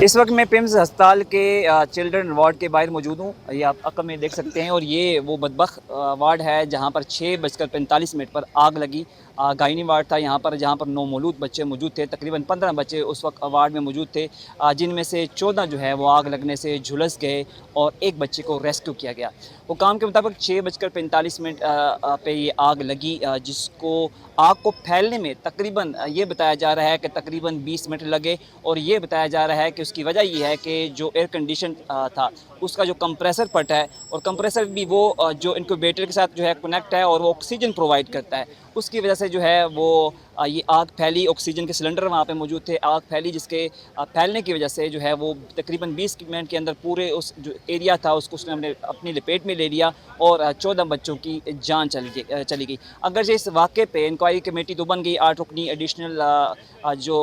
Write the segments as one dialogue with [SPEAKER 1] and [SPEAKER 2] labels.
[SPEAKER 1] اس وقت میں پیمز ہسپتال کے چلڈرن وارڈ کے باہر موجود ہوں. یہ آپ عقب میں دیکھ سکتے ہیں اور یہ وہ بدبخت وارڈ ہے جہاں پر 6:45 پر آگ لگی. گائنی وارڈ تھا یہاں پر جہاں پر نومولود بچے موجود تھے. تقریباً 15 بچے اس وقت وارڈ میں موجود تھے جن میں سے 14 جو ہے وہ آگ لگنے سے جھلس گئے اور ایک بچے کو ریسکیو کیا گیا. وہ کام کے مطابق 6:45 پہ یہ آگ لگی جس کو آگ کو پھیلنے میں تقریباً یہ بتایا جا رہا ہے کہ تقریباً 20 منٹ لگے. اور یہ بتایا جا رہا ہے کہ اس کی وجہ یہ ہے کہ جو ایئر کنڈیشن تھا اس کا جو کمپریسر پٹ ہے اور کمپریسر بھی وہ جو انکوبیٹر کے ساتھ جو ہے کنیکٹ ہے اور وہ آکسیجن پرووائڈ کرتا ہے, اس کی وجہ سے جو ہے وہ یہ آگ پھیلی. آکسیجن کے سلنڈر وہاں پہ موجود تھے, آگ پھیلی جس کے پھیلنے کی وجہ سے جو ہے وہ تقریباً 20 منٹ کے اندر پورے اس جو ایریا تھا اس کو اس نے اپنی لپیٹ میں لے لیا اور 14 بچوں کی جان چلی گئی. اگرچہ اس واقعے پہ انکوائری کمیٹی تو بن گئی, 8 رکنی ایڈیشنل جو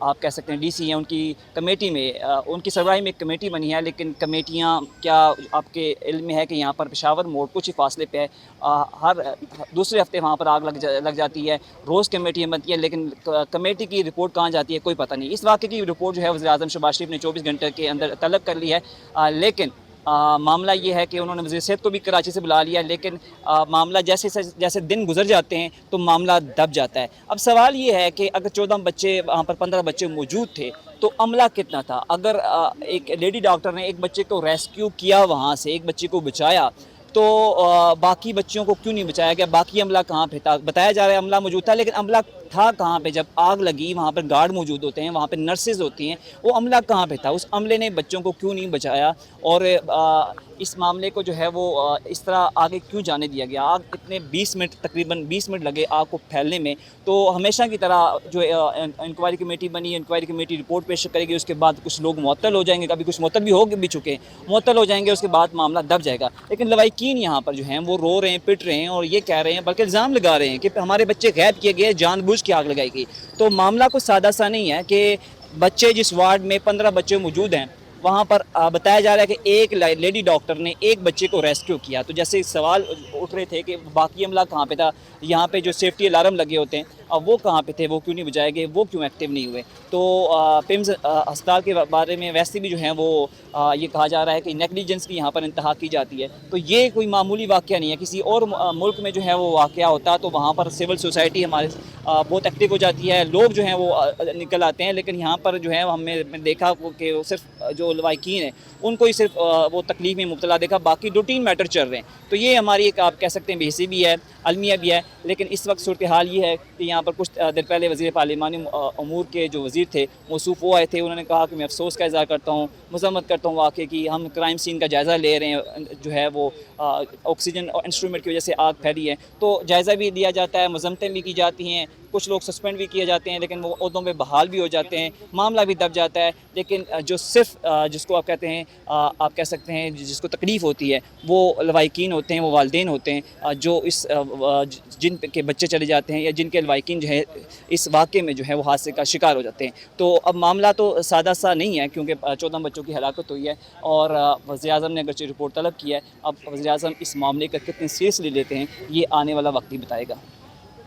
[SPEAKER 1] آپ کہہ سکتے ہیں ڈی سی ہیں ان کی کمیٹی میں ان کی سربراہی میں ایک کمیٹی بنی ہے, لیکن کمیٹیاں کیا آپ کے علم میں ہے کہ یہاں پر پشاور موڑ کچھ ہی فاصلے پہ ہر دوسرے ہفتے وہاں پر آگ لگ جاتی ہے. روز کمیٹیاں بنتی ہیں لیکن کمیٹی کی رپورٹ کہاں جاتی ہے کوئی پتہ نہیں. اس واقعے کی رپورٹ جو ہے وزیر اعظم شہباز شریف نے 24 گھنٹے کے اندر طلب کر لی ہے, لیکن معاملہ یہ ہے کہ انہوں نے وزیر صحت کو بھی کراچی سے بلا لیا, لیکن معاملہ جیسے دن گزر جاتے ہیں تو معاملہ دب جاتا ہے. اب سوال یہ ہے کہ اگر 14 بچے وہاں پر 15 بچے موجود تھے تو عملہ کتنا تھا؟ اگر ایک لیڈی ڈاکٹر نے ایک بچے کو ریسکیو کیا, وہاں سے ایک بچے کو بچایا, تو باقی بچوں کو کیوں نہیں بچایا گیا؟ باقی عملہ کہاں پہ تھا؟ بتایا جا رہا ہے عملہ موجود تھا, لیکن عملہ تھا کہاں پہ؟ جب آگ لگی وہاں پر گارڈ موجود ہوتے ہیں, وہاں پہ نرسز ہوتی ہیں, وہ عملہ کہاں پہ تھا؟ اس عملے نے بچوں کو کیوں نہیں بچایا اور اس معاملے کو جو ہے وہ اس طرح آگے کیوں جانے دیا گیا؟ آگ اتنے تقریباً 20 منٹ لگے آگ کو پھیلنے میں. تو ہمیشہ کی طرح جو انکوائری کمیٹی بنی, انکوائری کمیٹی رپورٹ پیش کرے گی, اس کے بعد کچھ لوگ معطل ہو جائیں گے, کبھی کچھ معطل بھی ہو بھی چکے ہیں, معطل ہو جائیں گے, اس کے بعد معاملہ دب جائے گا. لیکن لوائقین یہاں پر جو ہیں وہ رو رہے ہیں, پٹ رہے ہیں اور یہ کہہ رہے ہیں, بلکہ الزام لگا رہے ہیں کہ ہمارے بچے غائب کیے گئے, جان بوجھ کے آگ لگائی گئی. تو معاملہ کچھ سادہ سا نہیں ہے کہ بچے جس وارڈ میں 15 بچے موجود ہیں وہاں پر بتایا جا رہا ہے کہ ایک لیڈی ڈاکٹر نے ایک بچے کو ریسکیو کیا. تو جیسے سوال اٹھ رہے تھے کہ باقی عملہ کہاں پہ تھا, یہاں پہ جو سیفٹی الارم لگے ہوتے ہیں وہ کہاں پہ تھے, وہ کیوں نہیں بجائے گئے, وہ کیوں ایکٹیو نہیں ہوئے؟ تو پیمز ہسپتال کے بارے میں ویسے بھی جو ہیں وہ یہ کہا جا رہا ہے کہ نیگلیجنس کی یہاں پر انتہا کی جاتی ہے. تو یہ کوئی معمولی واقعہ نہیں ہے. کسی اور ملک میں جو ہے وہ واقعہ ہوتا تو وہاں پر سول سوسائٹی ہمارے بہت ایکٹیو ہو جاتی ہے, لوگ جو ہیں وہ نکل آتے ہیں, لیکن یہاں پر جو ہے ہم نے دیکھا کہ صرف جو لوائقین ہیں ان کو ہی صرف وہ تکلیف میں مبتلا دیکھا, باقی روٹین میٹر چل رہے ہیں. تو یہ ہماری ایک آپ کہہ سکتے ہیں بے حسی بھی ہے, المیہ بھی ہے. لیکن اس وقت صورتحال یہ ہے کہ یہاں پر کچھ دیر پہلے وزیر پارلیمانی امور کے جو وزیر تھے موصوف وہ آئے تھے, انہوں نے کہا کہ میں افسوس کا اظہار کرتا ہوں, مذمت کرتا ہوں واقعے کی, ہم کرائم سین کا جائزہ لے رہے ہیں, جو ہے وہ آکسیجن انسٹرومنٹ کی وجہ سے آگ پھیلی ہے. تو جائزہ بھی لیا جاتا ہے, مذمتیں بھی کی جاتی ہیں, کچھ لوگ سسپینڈ بھی کیے جاتے ہیں, لیکن وہ عہدوں میں بحال بھی ہو جاتے ہیں, معاملہ بھی دب جاتا ہے. لیکن جو صرف جس کو آپ کہتے ہیں آپ کہہ سکتے ہیں جس کو تکلیف ہوتی ہے وہ لوائقین ہوتے ہیں, وہ والدین ہوتے ہیں جو جن کے بچے چلے جاتے ہیں یا جن کے لوائقین جو ہے اس واقعے میں جو ہے وہ حادثے کا شکار ہو جاتے ہیں. تو اب معاملہ تو سادہ سا نہیں ہے کیونکہ 14 بچوں کی ہلاکت ہوئی ہے اور وزیر اعظم نے اگرچہ رپورٹ طلب کی ہے. اب وزیر اعظم اس معاملے کا کتنے سیریسلی لیتے ہیں یہ آنے والا وقت ہی بتائے گا.